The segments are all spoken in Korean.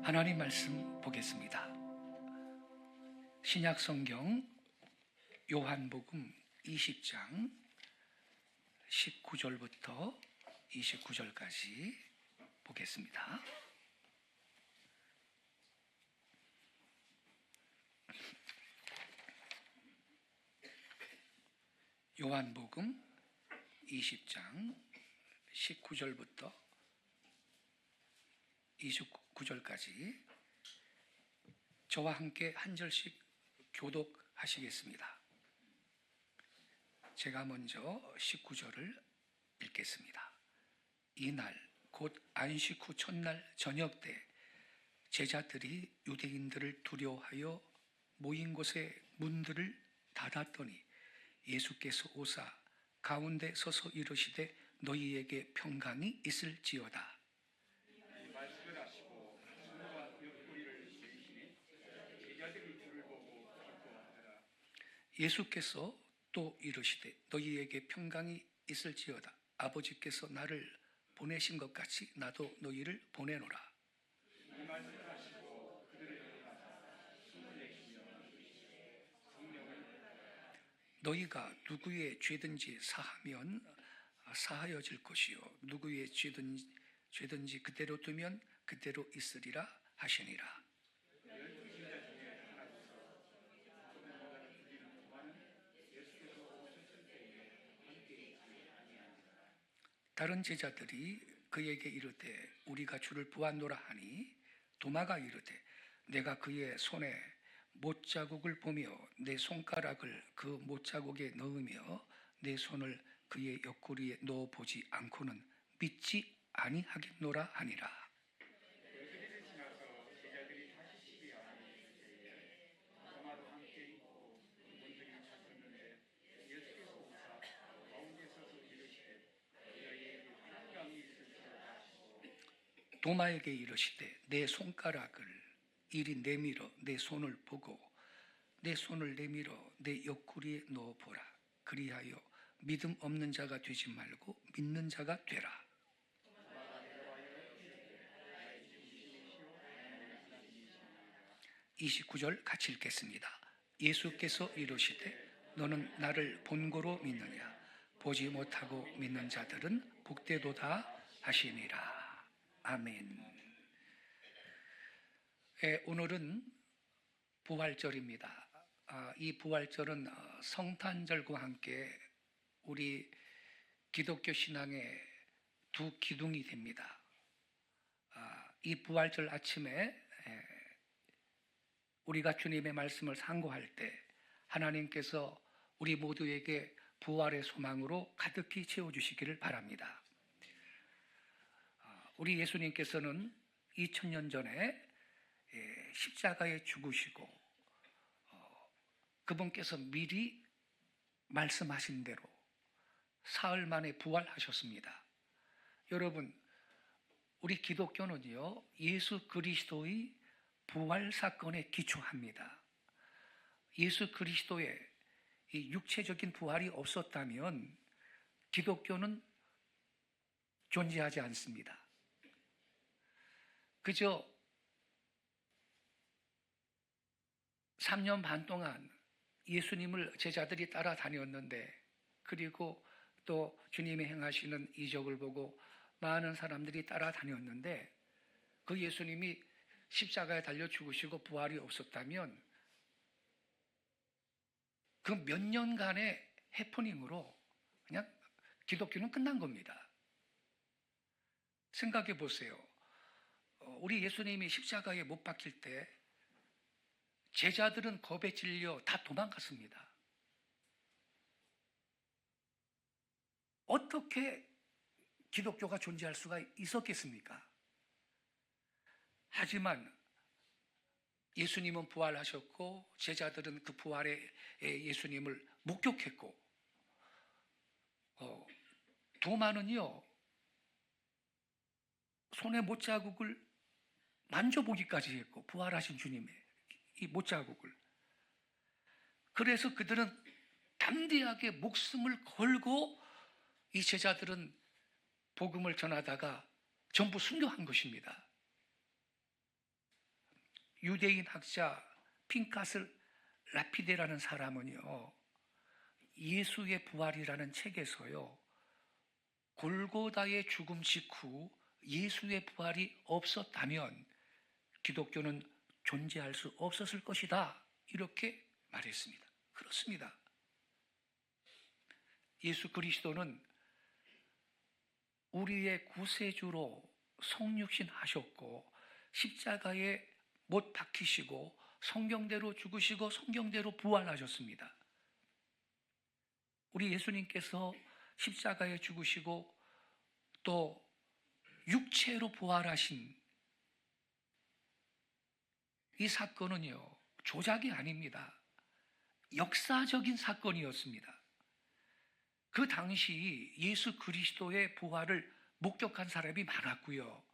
하나님 말씀 보겠습니다. 신약 성경 요한복음 20장 19절부터 29절까지 보겠습니다. 요한복음 20장 19절부터 29절까지 저와 함께 한 절씩 교독하시겠습니다. 제가 먼저 19절을 읽겠습니다. 이날 곧 안식 후 첫날 저녁 때 제자들이 유대인들을 두려워하여 모인 곳에 문들을 닫았더니 예수께서 오사 가운데 서서 이르시되 너희에게 평강이 있을지어다. 말씀을 하시고 손과 옆구리를 내리시니 제자들이 주를 보고 기뻐하더라. 예수께서 또 이르시되 너희에게 평강이 있을지어다. 아버지께서 나를 보내신 것 같이 나도 너희를 보내노라. 이 말씀을 하시고 그들을 일어나사 숨을 내쉬며 성령을 너희가 누구의 죄든지 사하면 사하여질 것이요 누구의 죄든지 그대로 두면 그대로 있으리라 하시니라. 다른 제자들이 그에게 이르되 우리가 주를 보았노라 하니 도마가 이르되 내가 그의 손에 못자국을 보며 내 손가락을 그 못자국에 넣으며 내 손을 그의 옆구리에 넣어보지 않고는 믿지 아니하겠노라 하니라. 그들을 지나서 제자들이 다시 집에 안에 있을 도마도 함께 있고 문들이 닫혔는데 예수께서 오사 가운데 서서 이르시되 너희에게 평강이 있을지어다 하시고 도마에게 이르시되 내 손가락을 이리 내밀어 내 손을 보고 내 손을 내밀어 내 옆구리에 넣어보라. 그리하여 믿음 없는 자가 되지 말고 믿는 자가 되라. 29절 같이 읽겠습니다. 예수께서 이르시되 너는 나를 본고로 믿느냐? 보지 못하고 믿는 자들은 복되도다 하시니라. 아멘. 오늘은 부활절입니다. 이 부활절은 성탄절과 함께 우리 기독교 신앙의 두 기둥이 됩니다. 이 부활절 아침에 우리가 주님의 말씀을 상고할 때 하나님께서 우리 모두에게 부활의 소망으로 가득히 채워주시기를 바랍니다. 우리 예수님께서는 2000년 전에 십자가에 죽으시고 그분께서 미리 말씀하신 대로 사흘 만에 부활하셨습니다. 여러분, 우리 기독교는요 예수 그리스도의 부활 사건에 기초합니다. 예수 그리스도의 이 육체적인 부활이 없었다면 기독교는 존재하지 않습니다. 그저 3년 반 동안 예수님을 제자들이 따라다녔는데 그리고 또 주님이 행하시는 이적을 보고 많은 사람들이 따라다녔는데 그 예수님이 십자가에 달려 죽으시고 부활이 없었다면 그 몇 년간의 해프닝으로 그냥 기독교는 끝난 겁니다. 생각해 보세요. 우리 예수님이 십자가에 못 박힐 때 제자들은 겁에 질려 다 도망갔습니다. 어떻게 기독교가 존재할 수가 있었겠습니까? 하지만 예수님은 부활하셨고 제자들은 그 부활의 예수님을 목격했고 도마는요 손에 못자국을 만져보기까지 했고 부활하신 주님의 이 못자국을. 그래서 그들은 담대하게 목숨을 걸고 이 제자들은 복음을 전하다가 전부 순교한 것입니다. 유대인 학자 핀카스 라피데라는 사람은요, 예수의 부활이라는 책에서요, 골고다의 죽음 직후 예수의 부활이 없었다면 기독교는 존재할 수 없었을 것이다, 이렇게 말했습니다. 그렇습니다. 예수 그리스도는 우리의 구세주로 성육신 하셨고 십자가에 못 박히시고 성경대로 죽으시고 성경대로 부활하셨습니다. 우리 예수님께서 십자가에 죽으시고 또 육체로 부활하신 이 사건은요, 조작이 아닙니다. 역사적인 사건이었습니다. 그 당시 예수 그리스도의 부활을 목격한 사람이 많았고요.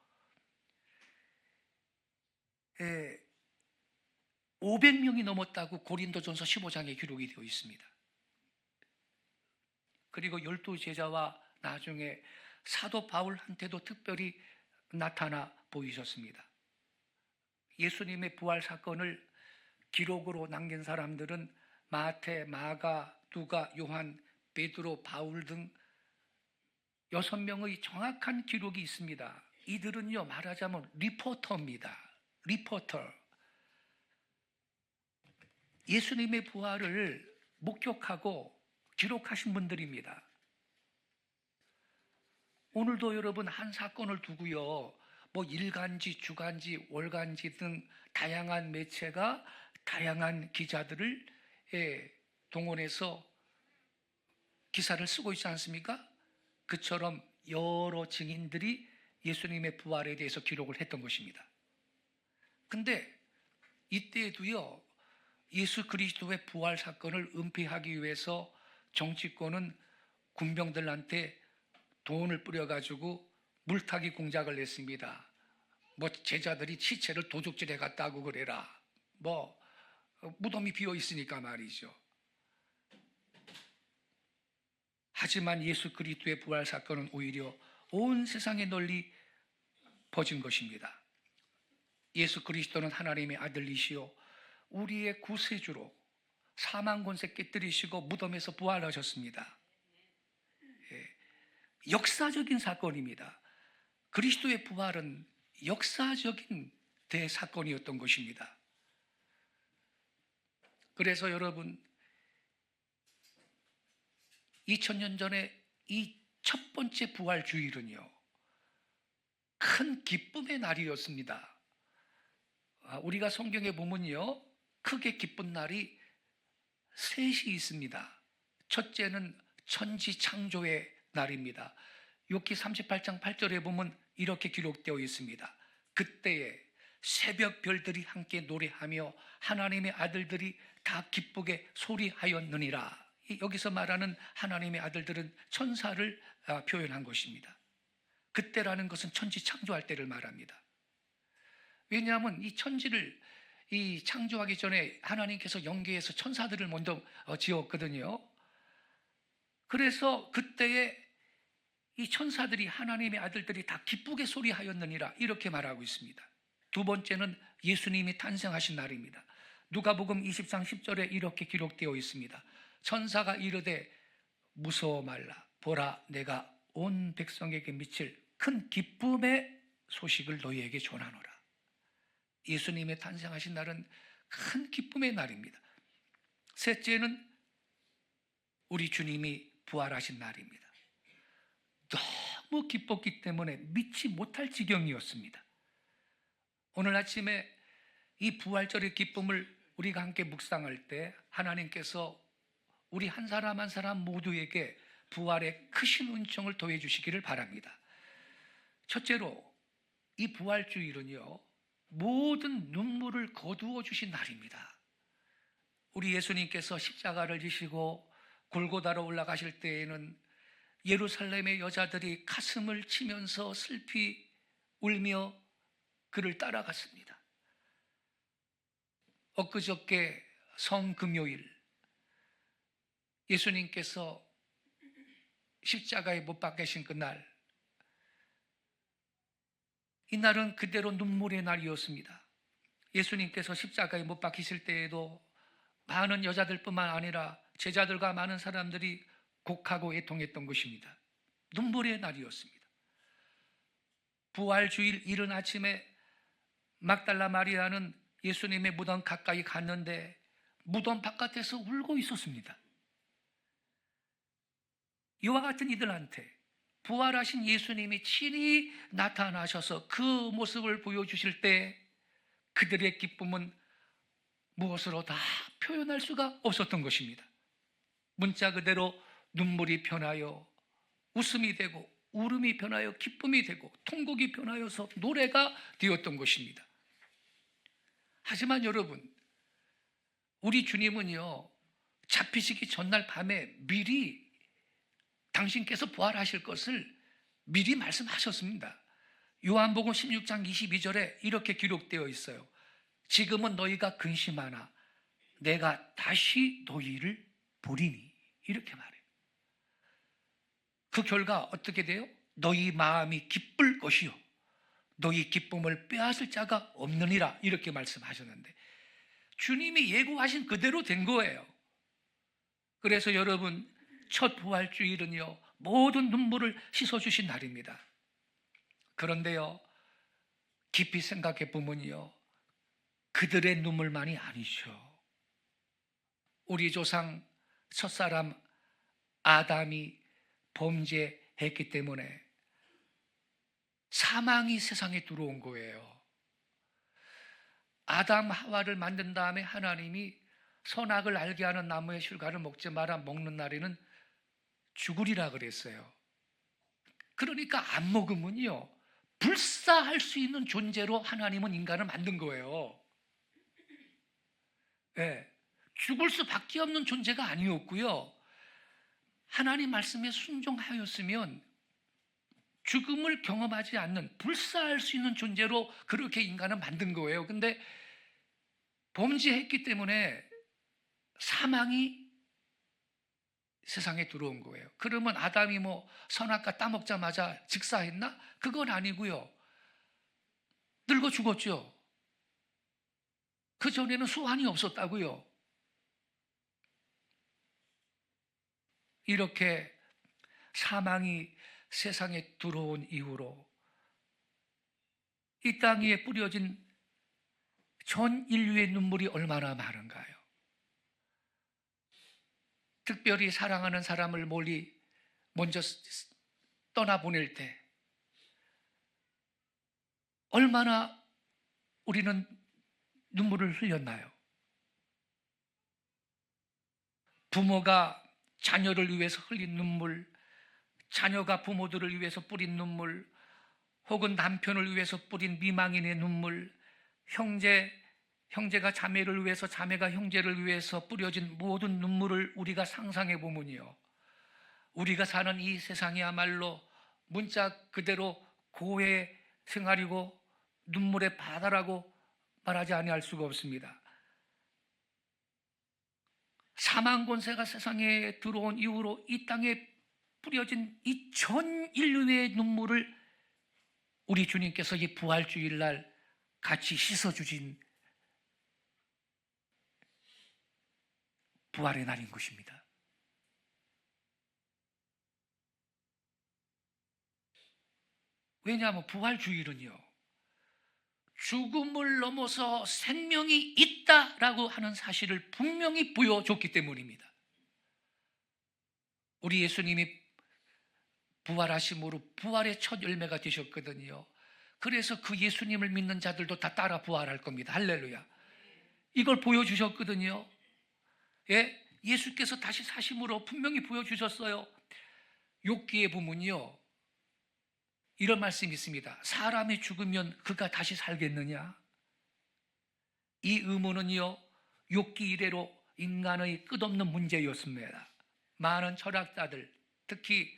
500명이 넘었다고 고린도전서 15장에 기록이 되어 있습니다. 그리고 12제자와 나중에 사도 바울한테도 특별히 나타나 보이셨습니다. 예수님의 부활 사건을 기록으로 남긴 사람들은 마태, 마가, 누가, 요한, 베드로, 바울 등 6명의 정확한 기록이 있습니다. 이들은요, 말하자면 리포터입니다. 리포터. 예수님의 부활을 목격하고 기록하신 분들입니다. 오늘도 여러분 한 사건을 두고요, 뭐 일간지, 주간지, 월간지 등 다양한 매체가 다양한 기자들을 동원해서 기사를 쓰고 있지 않습니까? 그처럼 여러 증인들이 예수님의 부활에 대해서 기록을 했던 것입니다. 근데 이때에도요, 예수 그리스도의 부활 사건을 은폐하기 위해서 정치권은 군병들한테 돈을 뿌려가지고 물타기 공작을 냈습니다. 뭐 제자들이 시체를 도둑질해 갔다고 그래라. 뭐 무덤이 비어 있으니까 말이죠. 하지만 예수 그리스도의 부활 사건은 오히려 온 세상에 널리 퍼진 것입니다. 예수 그리스도는 하나님의 아들이시요 우리의 구세주로 사망 권세 깨뜨리시고 무덤에서 부활하셨습니다. 역사적인 사건입니다. 그리스도의 부활은 역사적인 대사건이었던 것입니다. 그래서 여러분, 2000년 전에 이 첫 번째 부활 주일은요, 큰 기쁨의 날이었습니다. 우리가 성경에 보면요, 크게 기쁜 날이 셋이 있습니다. 첫째는 천지 창조의 날입니다. 욥기 38장 8절에 보면 이렇게 기록되어 있습니다. 그때에 새벽 별들이 함께 노래하며 하나님의 아들들이 다 기쁘게 소리하였느니라. 여기서 말하는 하나님의 아들들은 천사를 표현한 것입니다. 그때라는 것은 천지 창조할 때를 말합니다. 왜냐하면 이 천지를 창조하기 전에 하나님께서 영계에서 천사들을 먼저 지었거든요. 그래서 그때에 이 천사들이, 하나님의 아들들이 다 기쁘게 소리하였느니라, 이렇게 말하고 있습니다. 두 번째는 예수님이 탄생하신 날입니다. 누가복음 20장 10절에 이렇게 기록되어 있습니다. 천사가 이르되 무서워 말라, 보라 내가 온 백성에게 미칠 큰 기쁨의 소식을 너희에게 전하노라. 예수님의 탄생하신 날은 큰 기쁨의 날입니다. 셋째는 우리 주님이 부활하신 날입니다. 너무 기뻤기 때문에 믿지 못할 지경이었습니다. 오늘 아침에 이 부활절의 기쁨을 우리가 함께 묵상할 때 하나님께서 우리 한 사람 한 사람 모두에게 부활의 크신 은총을 더해 주시기를 바랍니다. 첫째로, 이 부활주일은요, 모든 눈물을 거두어 주신 날입니다. 우리 예수님께서 십자가를 지시고 골고다로 올라가실 때에는 예루살렘의 여자들이 가슴을 치면서 슬피 울며 그를 따라갔습니다. 엊그저께 성금요일, 예수님께서 십자가에 못 박히신 그날, 이날은 그대로 눈물의 날이었습니다. 예수님께서 십자가에 못 박히실 때에도 많은 여자들뿐만 아니라 제자들과 많은 사람들이 곡하고 애통했던 것입니다. 눈물의 날이었습니다. 부활주일 이른 아침에 막달라 마리아는 예수님의 무덤 가까이 갔는데 무덤 바깥에서 울고 있었습니다. 이와 같은 이들한테 부활하신 예수님이 친히 나타나셔서 그 모습을 보여주실 때 그들의 기쁨은 무엇으로 다 표현할 수가 없었던 것입니다. 문자 그대로 눈물이 변하여 웃음이 되고 울음이 변하여 기쁨이 되고 통곡이 변하여서 노래가 되었던 것입니다. 하지만 여러분, 우리 주님은요, 잡히시기 전날 밤에 미리 당신께서 부활하실 것을 미리 말씀하셨습니다. 요한복음 16장 22절에 이렇게 기록되어 있어요. 지금은 너희가 근심하나 내가 다시 너희를 보리니, 이렇게 말해요. 그 결과 어떻게 돼요? 너희 마음이 기쁠 것이요 너희 기쁨을 빼앗을 자가 없느니라, 이렇게 말씀하셨는데 주님이 예고하신 그대로 된 거예요. 그래서 여러분, 첫 부활주일은요, 모든 눈물을 씻어주신 날입니다. 그런데요, 깊이 생각해 보면요, 그들의 눈물만이 아니죠. 우리 조상 첫사람 아담이 범죄했기 때문에 사망이 세상에 들어온 거예요. 아담 하와를 만든 다음에 하나님이 선악을 알게 하는 나무의 실과를 먹지 마라, 먹는 날에는 죽으리라 그랬어요. 그러니까 안 먹으면요, 불사할 수 있는 존재로 하나님은 인간을 만든 거예요. 네, 죽을 수밖에 없는 존재가 아니었고요, 하나님 말씀에 순종하였으면 죽음을 경험하지 않는 불사할 수 있는 존재로 그렇게 인간을 만든 거예요. 근데 범죄했기 때문에 사망이 세상에 들어온 거예요. 그러면 아담이 뭐 선악과 따먹자마자 즉사했나? 그건 아니고요, 늙어 죽었죠. 그 전에는 수환이 없었다고요. 이렇게 사망이 세상에 들어온 이후로 이 땅 위에 뿌려진 전 인류의 눈물이 얼마나 많은가요? 특별히 사랑하는 사람을 멀리 먼저 떠나보낼 때 얼마나 우리는 눈물을 흘렸나요? 부모가 자녀를 위해서 흘린 눈물, 자녀가 부모들을 위해서 뿌린 눈물, 혹은 남편을 위해서 뿌린 미망인의 눈물, 형제가 자매를 위해서, 자매가 형제를 위해서 뿌려진 모든 눈물을 우리가 상상해 보면요, 우리가 사는 이 세상이야말로 문자 그대로 고해 생활이고 눈물의 바다라고 말하지 아니할 수가 없습니다. 사망 권세가 세상에 들어온 이후로 이 땅에 뿌려진 이 전 인류의 눈물을 우리 주님께서 이 부활주일날 같이 씻어주신 부활의 날인 것입니다. 왜냐하면 부활주일은요, 죽음을 넘어서 생명이 있다라고 하는 사실을 분명히 보여줬기 때문입니다. 우리 예수님이 부활하심으로 부활의 첫 열매가 되셨거든요. 그래서 그 예수님을 믿는 자들도 다 따라 부활할 겁니다. 할렐루야. 이걸 보여주셨거든요. 예? 예수께서 다시 사심으로 분명히 보여주셨어요. 욥기에 보면요, 이런 말씀이 있습니다. 사람이 죽으면 그가 다시 살겠느냐? 이 의문은요, 욥기 이래로 인간의 끝없는 문제였습니다. 많은 철학자들, 특히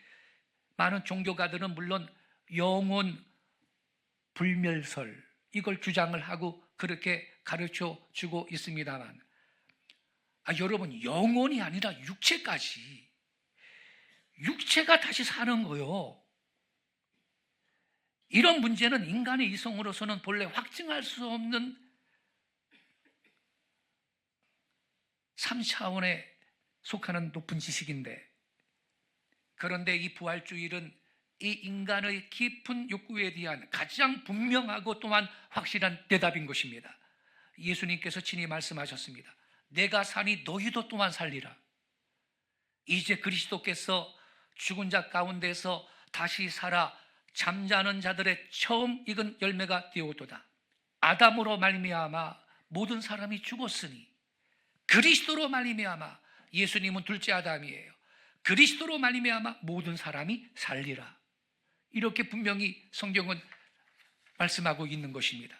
많은 종교가들은 물론 영혼 불멸설, 이걸 주장을 하고 그렇게 가르쳐 주고 있습니다만, 여러분, 영혼이 아니라 육체까지, 육체가 다시 사는 거요, 이런 문제는 인간의 이성으로서는 본래 확증할 수 없는 3차원에 속하는 높은 지식인데, 그런데 이 부활주일은 이 인간의 깊은 욕구에 대한 가장 분명하고 또한 확실한 대답인 것입니다. 예수님께서 친히 말씀하셨습니다. 내가 사니 너희도 또한 살리라. 이제 그리스도께서 죽은 자 가운데서 다시 살아 잠자는 자들의 처음 익은 열매가 되었도다. 아담으로 말미암아 모든 사람이 죽었으니 그리스도로 말미암아, 예수님은 둘째 아담이에요. 그리스도로 말미암아 모든 사람이 살리라. 이렇게 분명히 성경은 말씀하고 있는 것입니다.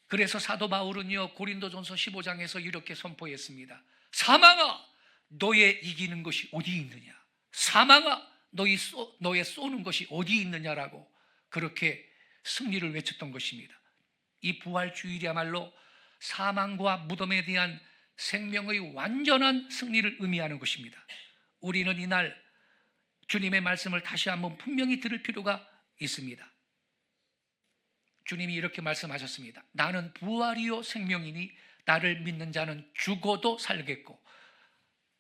그래서 사도 바울은요, 고린도전서 15장에서 이렇게 선포했습니다. 사망아, 너의 이기는 것이 어디 있느냐? 사망아, 너의 쏘는 것이 어디 있느냐라고 그렇게 승리를 외쳤던 것입니다. 이 부활주일이야말로 사망과 무덤에 대한 생명의 완전한 승리를 의미하는 것입니다. 우리는 이날 주님의 말씀을 다시 한번 분명히 들을 필요가 있습니다. 주님이 이렇게 말씀하셨습니다. 나는 부활이요 생명이니 나를 믿는 자는 죽어도 살겠고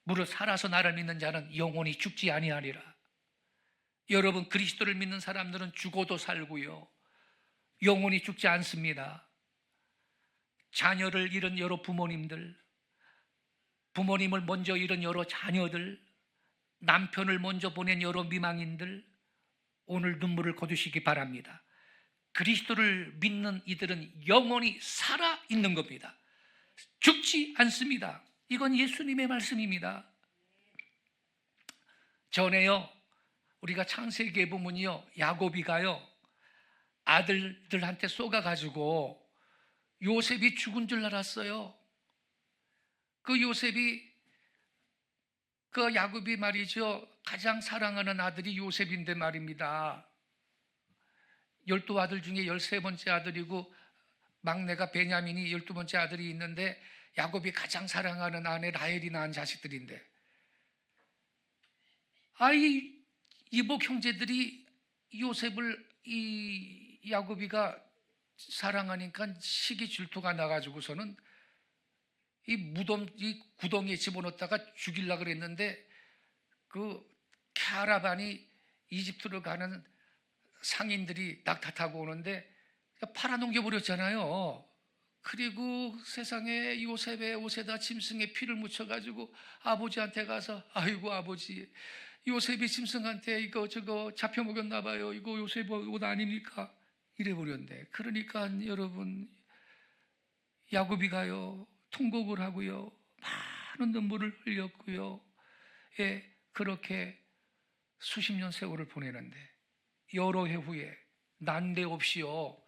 무릇 살아서 나를 믿는 자는 영원히 죽지 아니하리라. 여러분, 그리스도를 믿는 사람들은 죽어도 살고요, 영원히 죽지 않습니다. 자녀를 잃은 여러 부모님들, 부모님을 먼저 잃은 여러 자녀들, 남편을 먼저 보낸 여러 미망인들, 오늘 눈물을 거두시기 바랍니다. 그리스도를 믿는 이들은 영원히 살아있는 겁니다. 죽지 않습니다. 이건 예수님의 말씀입니다. 전에요, 우리가 창세기에 보면요, 야곱이가요 아들들한테 쏘가가지고 요셉이 죽은 줄 알았어요. 그 요셉이, 그 야곱이 말이죠, 가장 사랑하는 아들이 요셉인데 말입니다. 12아들 중에 13번째 아들이고 막내가 베냐민이 12번째 아들이 있는데 야곱이 가장 사랑하는 아내 라헬이 낳은 자식들인데, 이 이복 형제들이 요셉을 이 야곱이가 사랑하니까 시기 질투가 나가지고서는 이 무덤, 이 구덩이에 집어넣다가 죽이려고 그랬는데 그 캐라반이 이집트로 가는 상인들이 낙타 타고 오는데 팔아넘겨 버렸잖아요. 그리고 세상에 요셉의 옷에다 짐승의 피를 묻혀가지고 아버지한테 가서, 아이고 아버지, 요셉이 짐승한테 이거 저거 잡혀 먹였나 봐요. 이거 요셉 옷 아닙니까? 이래 버렸는데, 그러니까 여러분, 야곱이가요 통곡을 하고요, 많은 눈물을 흘렸고요, 예, 그렇게 수십 년 세월을 보내는데 여러 해 후에 난데없이요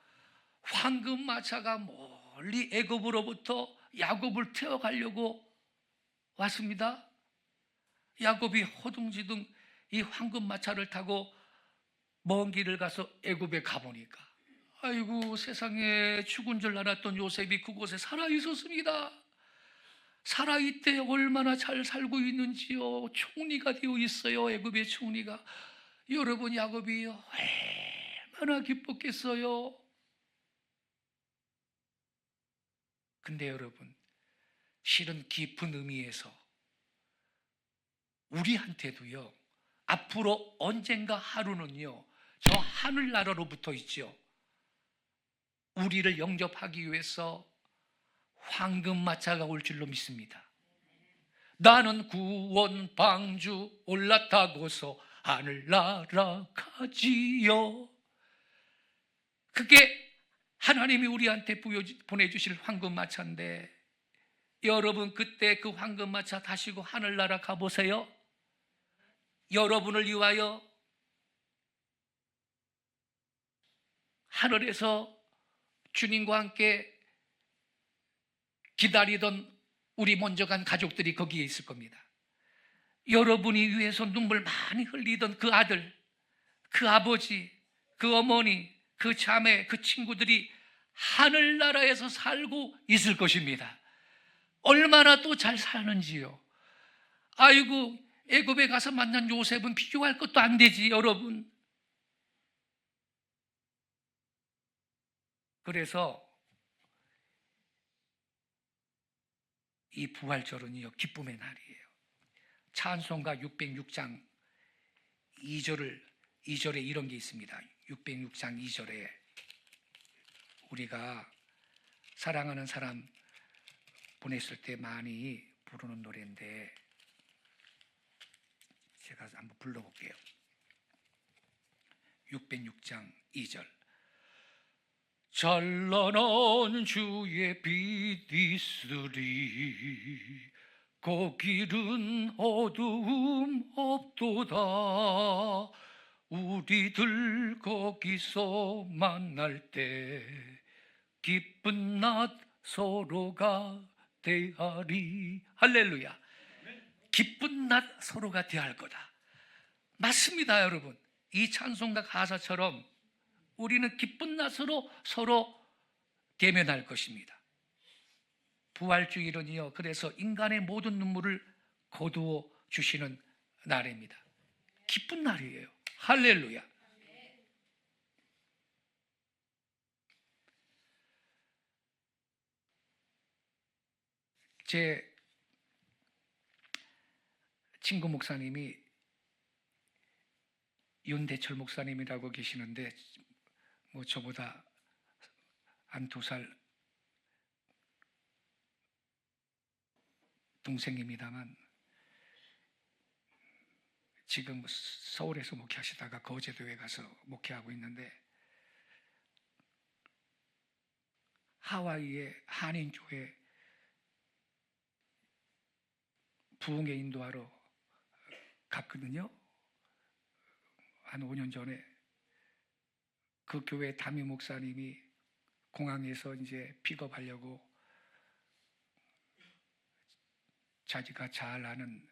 황금 마차가 멀리 애굽으로부터 야곱을 태워가려고 왔습니다. 야곱이 허둥지둥 이 황금 마차를 타고 먼 길을 가서 애굽에 가보니까, 아이고 세상에, 죽은 줄 알았던 요셉이 그곳에 살아있었습니다. 살아있대 얼마나 잘 살고 있는지요. 총리가 되어 있어요. 애굽의 총리가. 여러분, 야곱이 얼마나 기뻤겠어요. 근데 여러분, 실은 깊은 의미에서 우리한테도요, 앞으로 언젠가 하루는요, 저 하늘나라로부터 있죠, 우리를 영접하기 위해서 황금마차가 올 줄로 믿습니다. 나는 구원 방주 올라타고서 하늘나라 가지요. 그게 하나님이 우리한테 보내주실 황금마차인데, 여러분 그때 그 황금마차 타시고 하늘나라 가보세요. 여러분을 위하여 하늘에서 주님과 함께 기다리던 우리 먼저 간 가족들이 거기에 있을 겁니다. 여러분이 위해서 눈물 많이 흘리던 그 아들, 그 아버지, 그 어머니, 그 자매, 그 친구들이 하늘나라에서 살고 있을 것입니다. 얼마나 또 잘 사는지요. 아이고, 애굽에 가서 만난 요셉은 비교할 것도 안 되지, 여러분. 그래서 이 부활절은요 기쁨의 날이에요. 찬송가 606장 2절에 이런 게 있습니다. 606장 2절에 우리가 사랑하는 사람 보냈을 때 많이 부르는 노래인데 제가 한번 불러볼게요. 606장 2절. 찬란한 주의 빛 있으리 그 길은 어두움 없도다. 우리들 거기서 만날 때 기쁜 낮 서로가 대하리. 할렐루야. 기쁜 낮 서로가 대할 거다. 맞습니다, 여러분. 이 찬송가 가사처럼 우리는 기쁜 낮으로 서로 대면할 것입니다. 부활주일은요, 그래서 인간의 모든 눈물을 거두어 주시는 날입니다. 기쁜 날이에요. 할렐루야. 제 친구 목사님이 윤대철 목사님이라고 계시는데 뭐 저보다 한 2살 동생입니다만 지금 서울에서 목회하시다가 거제도에 가서 목회하고 있는데 하와이의 한인교회 부흥회 인도하러 갔거든요. 한 5년 전에 그 교회 담임 목사님이 공항에서 이제 픽업하려고 자기가 잘 아는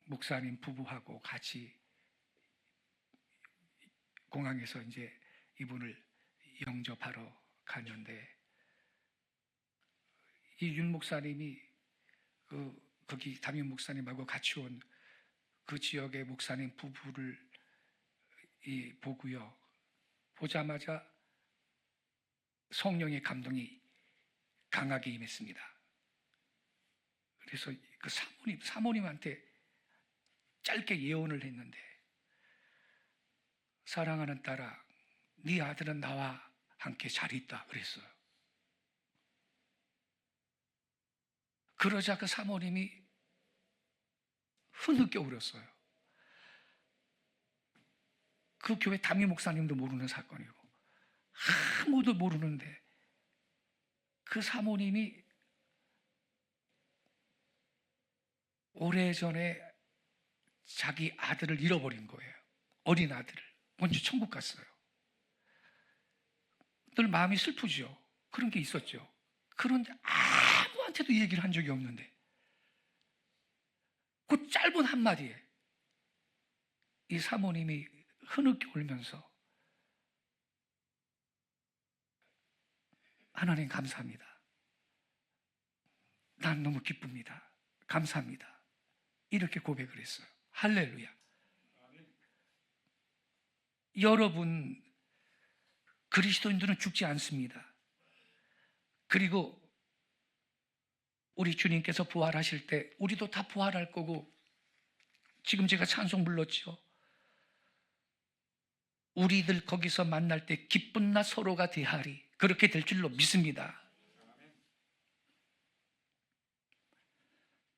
목사님 부부하고 같이 공항에서 이제 이분을 영접하러 갔는데 이 윤 목사님이 거기 담임 목사님하고 같이 온 그 지역의 목사님 부부를 보고요. 보자마자 성령의 감동이 강하게 임했습니다. 그래서 그 사모님한테 짧게 예언을 했는데 사랑하는 딸아, 네 아들은 나와 함께 잘 있다 그랬어요. 그러자 그 사모님이 흐느껴 울었어요. 그 교회 담임 목사님도 모르는 사건이고 아무도 모르는데 그 사모님이 오래전에 자기 아들을 잃어버린 거예요. 어린 아들을. 먼저 천국 갔어요. 늘 마음이 슬프죠. 그런 게 있었죠. 그런데 아무한테도 얘기를 한 적이 없는데 그 짧은 한마디에 이 사모님이 흐느껴 울면서 하나님 감사합니다. 난 너무 기쁩니다. 감사합니다. 이렇게 고백을 했어요. 할렐루야. 여러분, 그리스도인들은 죽지 않습니다. 그리고 우리 주님께서 부활하실 때 우리도 다 부활할 거고, 지금 제가 찬송 불렀죠. 우리들 거기서 만날 때 기쁜 나 서로가 대하리. 그렇게 될 줄로 믿습니다.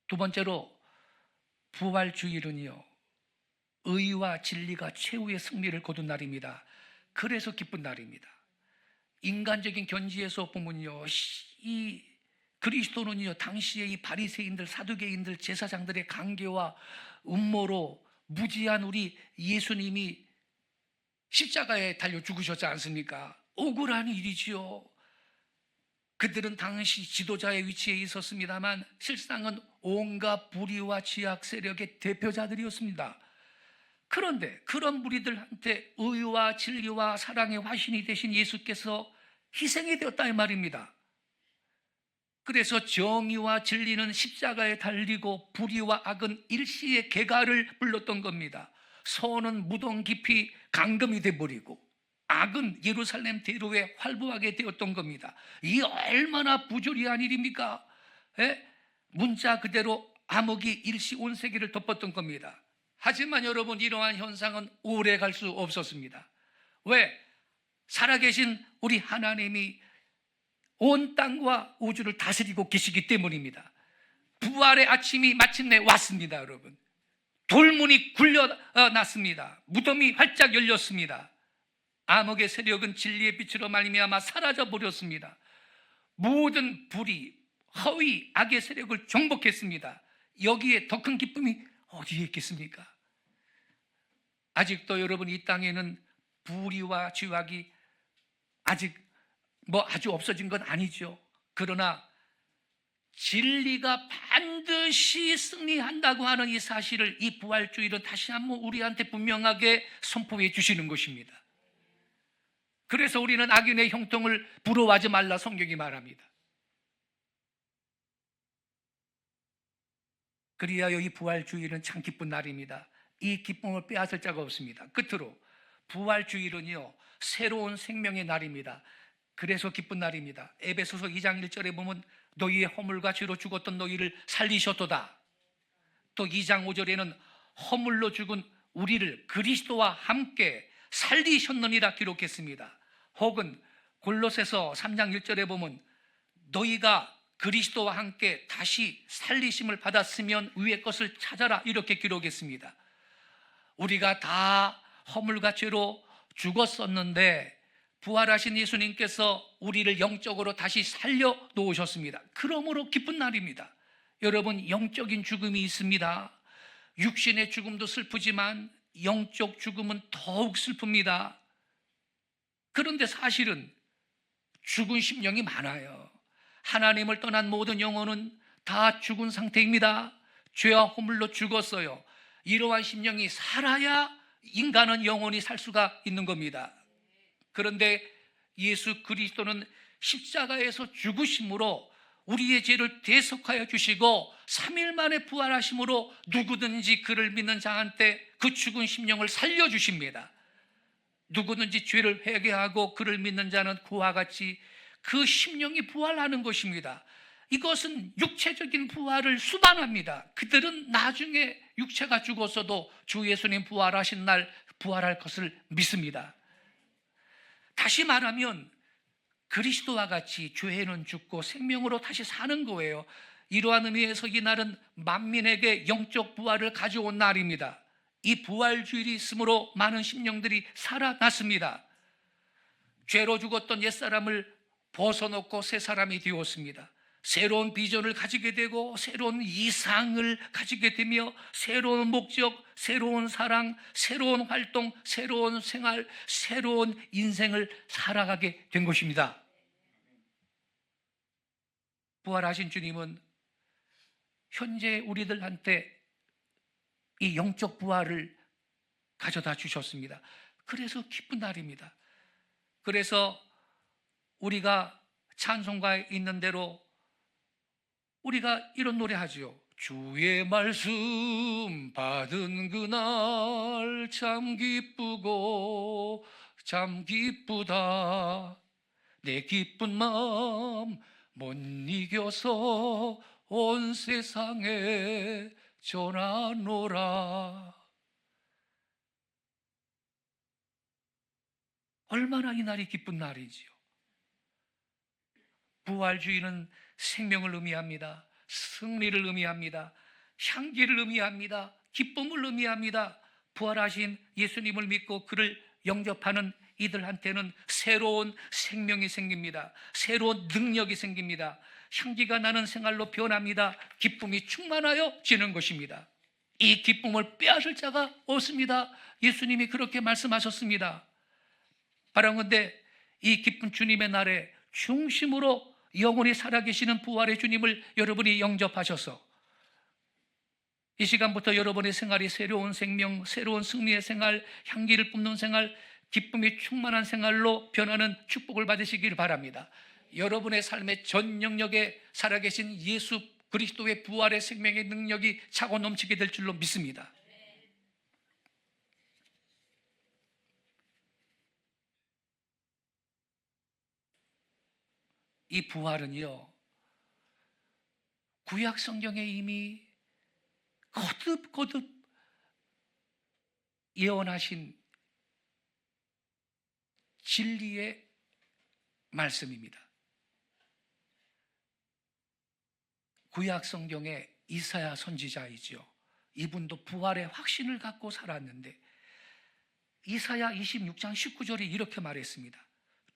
두 번째로 부활주일은요, 의와 진리가 최후의 승리를 거둔 날입니다. 그래서 기쁜 날입니다. 인간적인 견지에서 보면요, 이 그리스도는요, 당시에 이 바리새인들, 사두개인들, 제사장들의 강계와 음모로 무지한 우리 예수님이 십자가에 달려 죽으셨지 않습니까? 억울한 일이지요. 그들은 당시 지도자의 위치에 있었습니다만 실상은 온갖 불의와 지악 세력의 대표자들이었습니다. 그런데 그런 무리들한테 의와 진리와 사랑의 화신이 되신 예수께서 희생이 되었다 이 말입니다. 그래서 정의와 진리는 십자가에 달리고 불의와 악은 일시의 개가를 불렀던 겁니다. 선은 무덤 깊이 감금이 돼버리고 악은 예루살렘 대로에 활보하게 되었던 겁니다. 이 얼마나 부조리한 일입니까? 예? 문자 그대로 암흑이 일시 온 세계를 덮었던 겁니다. 하지만 여러분, 이러한 현상은 오래 갈 수 없었습니다. 왜? 살아계신 우리 하나님이 온 땅과 우주를 다스리고 계시기 때문입니다. 부활의 아침이 마침내 왔습니다. 여러분, 돌문이 굴려났습니다. 무덤이 활짝 열렸습니다. 암흑의 세력은 진리의 빛으로 말미암아 사라져 버렸습니다. 모든 불의, 허위, 악의 세력을 정복했습니다. 여기에 더 큰 기쁨이 어디에 있겠습니까? 아직도 여러분, 이 땅에는 불의와 죄악이 아직 아주 없어진 건 아니죠. 그러나 진리가 반드시 승리한다고 하는 이 사실을, 이 부활주일은 다시 한번 우리한테 분명하게 선포해 주시는 것입니다. 그래서 우리는 악인의 형통을 부러워하지 말라 성경이 말합니다. 그리하여 이 부활주일은 참 기쁜 날입니다. 이 기쁨을 빼앗을 자가 없습니다. 끝으로 부활주일은요, 새로운 생명의 날입니다. 그래서 기쁜 날입니다. 에베소서 2장 1절에 보면 너희의 허물과 죄로 죽었던 너희를 살리셨도다. 또 2장 5절에는 허물로 죽은 우리를 그리스도와 함께 살리셨느니라 기록했습니다. 혹은 골로새서 3장 1절에 보면 너희가 그리스도와 함께 다시 살리심을 받았으면 위의 것을 찾아라 이렇게 기록했습니다. 우리가 다 허물과 죄로 죽었었는데 부활하신 예수님께서 우리를 영적으로 다시 살려 놓으셨습니다. 그러므로 기쁜 날입니다. 여러분, 영적인 죽음이 있습니다. 육신의 죽음도 슬프지만 영적 죽음은 더욱 슬픕니다. 그런데 사실은 죽은 심령이 많아요. 하나님을 떠난 모든 영혼은 다 죽은 상태입니다. 죄와 허물로 죽었어요. 이러한 심령이 살아야 인간은 영원히 살 수가 있는 겁니다. 그런데 예수 그리스도는 십자가에서 죽으심으로 우리의 죄를 대속하여 주시고 3일 만에 부활하심으로 누구든지 그를 믿는 자한테 그 죽은 심령을 살려주십니다. 누구든지 죄를 회개하고 그를 믿는 자는 그와 같이 그 심령이 부활하는 것입니다. 이것은 육체적인 부활을 수반합니다. 그들은 나중에 육체가 죽었어도 주 예수님 부활하신 날 부활할 것을 믿습니다. 다시 말하면 그리스도와 같이 죄는 죽고 생명으로 다시 사는 거예요. 이러한 의미에서 이 날은 만민에게 영적 부활을 가져온 날입니다. 이 부활주일이 있으므로 많은 심령들이 살아났습니다. 죄로 죽었던 옛사람을 벗어놓고 새 사람이 되었습니다. 새로운 비전을 가지게 되고 새로운 이상을 가지게 되며 새로운 목적, 새로운 사랑, 새로운 활동, 새로운 생활, 새로운 인생을 살아가게 된 것입니다. 부활하신 주님은 현재 우리들한테 이 영적 부활을 가져다 주셨습니다. 그래서 기쁜 날입니다. 그래서 우리가 찬송가에 있는 대로 우리가 이런 노래 하죠. 주의 말씀 받은 그날 참 기쁘고 참 기쁘다. 내 기쁜 마음 못 이겨서 온 세상에 전하노라. 얼마나 이 날이 기쁜 날이지요. 부활주의는 생명을 의미합니다. 승리를 의미합니다. 향기를 의미합니다. 기쁨을 의미합니다. 부활하신 예수님을 믿고 그를 영접하는 이들한테는 새로운 생명이 생깁니다. 새로운 능력이 생깁니다. 향기가 나는 생활로 변합니다. 기쁨이 충만하여지는 것입니다. 이 기쁨을 빼앗을 자가 없습니다. 예수님이 그렇게 말씀하셨습니다. 바라건대 이 기쁜 주님의 날에 중심으로 영원히 살아계시는 부활의 주님을 여러분이 영접하셔서 이 시간부터 여러분의 생활이 새로운 생명, 새로운 승리의 생활, 향기를 뿜는 생활, 기쁨이 충만한 생활로 변하는 축복을 받으시길 바랍니다. 여러분의 삶의 전 영역에 살아계신 예수 그리스도의 부활의 생명의 능력이 차고 넘치게 될 줄로 믿습니다. 이 부활은요, 구약 성경에 이미 거듭 예언하신 진리의 말씀입니다. 구약 성경의 이사야 선지자이죠. 이분도 부활의 확신을 갖고 살았는데 이사야 26장 19절에 이렇게 말했습니다.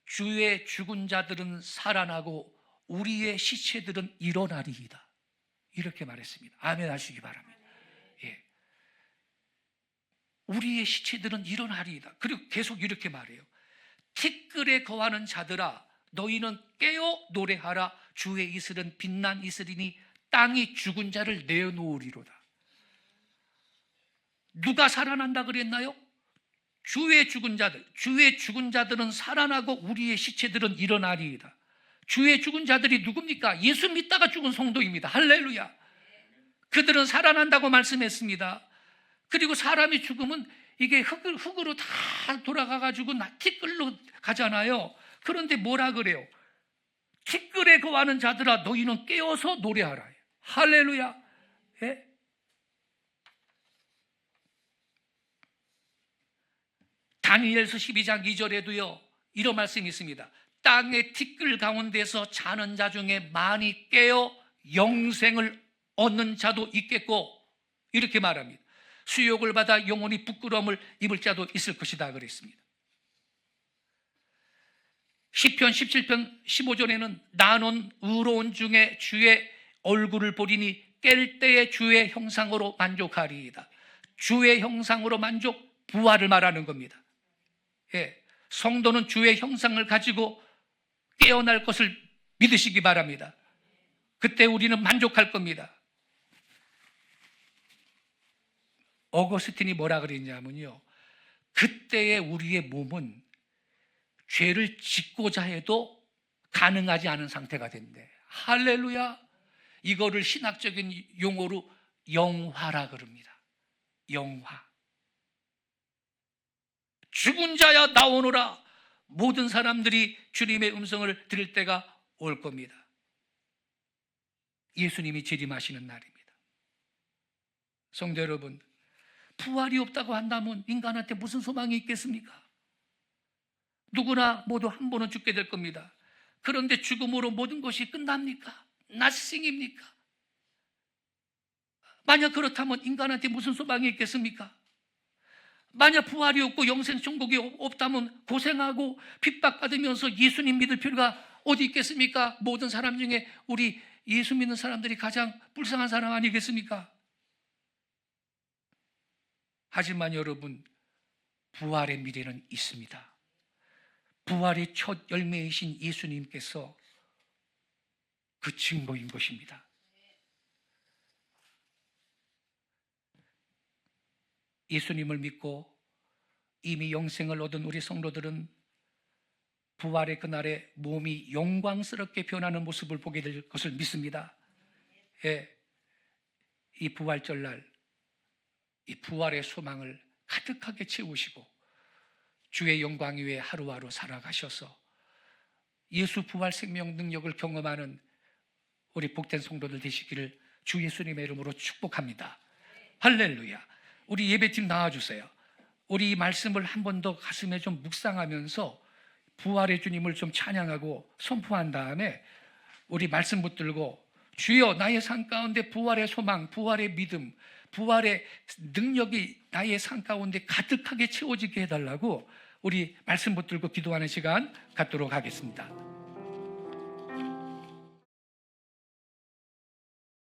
주의 죽은 자들은 살아나고 우리의 시체들은 일어나리이다. 이렇게 말했습니다. 아멘 하시기 바랍니다. 예. 우리의 시체들은 일어나리이다. 그리고 계속 이렇게 말해요. 티끌에 거하는 자들아 너희는 깨어 노래하라. 주의 이슬은 빛난 이슬이니 땅이 죽은 자를 내어놓으리로다. 누가 살아난다 그랬나요? 주의 죽은 자들은 살아나고 우리의 시체들은 일어나리이다. 주의 죽은 자들이 누굽니까? 예수 믿다가 죽은 성도입니다. 할렐루야. 그들은 살아난다고 말씀했습니다. 그리고 사람이 죽으면 이게 흙으로 다 돌아가가지고 티끌로 가잖아요. 그런데 뭐라 그래요? 티끌에 거하는 자들아 너희는 깨어서 노래하라. 할렐루야. 예? 다니엘서 12장 2절에도요 이런 말씀이 있습니다. 땅의 티끌 가운데서 자는 자 중에 많이 깨어 영생을 얻는 자도 있겠고 이렇게 말합니다. 수욕을 받아 영원히 부끄러움을 입을 자도 있을 것이다 그랬습니다. 시편 17편 15절에는 나는 의로운 중에 주의 얼굴을 보리니 깰 때에 주의 형상으로 만족하리이다. 주의 형상으로 만족, 부활을 말하는 겁니다. 예, 성도는 주의 형상을 가지고 깨어날 것을 믿으시기 바랍니다. 그때 우리는 만족할 겁니다. 어거스틴이 뭐라 그랬냐면요, 그때의 우리의 몸은 죄를 짓고자 해도 가능하지 않은 상태가 된대. 할렐루야. 이거를 신학적인 용어로 영화라 그럽니다. 영화. 죽은 자야 나오너라. 모든 사람들이 주님의 음성을 들을 때가 올 겁니다. 예수님이 재림하시는 날입니다. 성도 여러분, 부활이 없다고 한다면 인간한테 무슨 소망이 있겠습니까? 누구나 모두 한 번은 죽게 될 겁니다. 그런데 죽음으로 모든 것이 끝납니까? nothing입니까? 만약 그렇다면 인간한테 무슨 소망이 있겠습니까? 만약 부활이 없고 영생 천국이 없다면 고생하고 핍박받으면서 예수님 믿을 필요가 어디 있겠습니까? 모든 사람 중에 우리 예수 믿는 사람들이 가장 불쌍한 사람 아니겠습니까? 하지만 여러분, 부활의 미래는 있습니다. 부활의 첫 열매이신 예수님께서 그 증거인 것입니다. 예수님을 믿고 이미 영생을 얻은 우리 성도들은 부활의 그날에 몸이 영광스럽게 변하는 모습을 보게 될 것을 믿습니다. 예, 이 부활절날 이 부활의 소망을 가득하게 채우시고 주의 영광 위에 하루하루 살아가셔서 예수 부활 생명 능력을 경험하는 우리 복된 성도들 되시기를 주 예수님의 이름으로 축복합니다. 할렐루야. 우리 예배팀 나와주세요. 우리 이 말씀을 한 번 더 가슴에 좀 묵상하면서 부활의 주님을 좀 찬양하고 선포한 다음에 우리 말씀 붙들고 주여 나의 삶 가운데 부활의 소망, 부활의 믿음, 부활의 능력이 나의 삶 가운데 가득하게 채워지게 해달라고 우리 말씀 붙들고 기도하는 시간 갖도록 하겠습니다.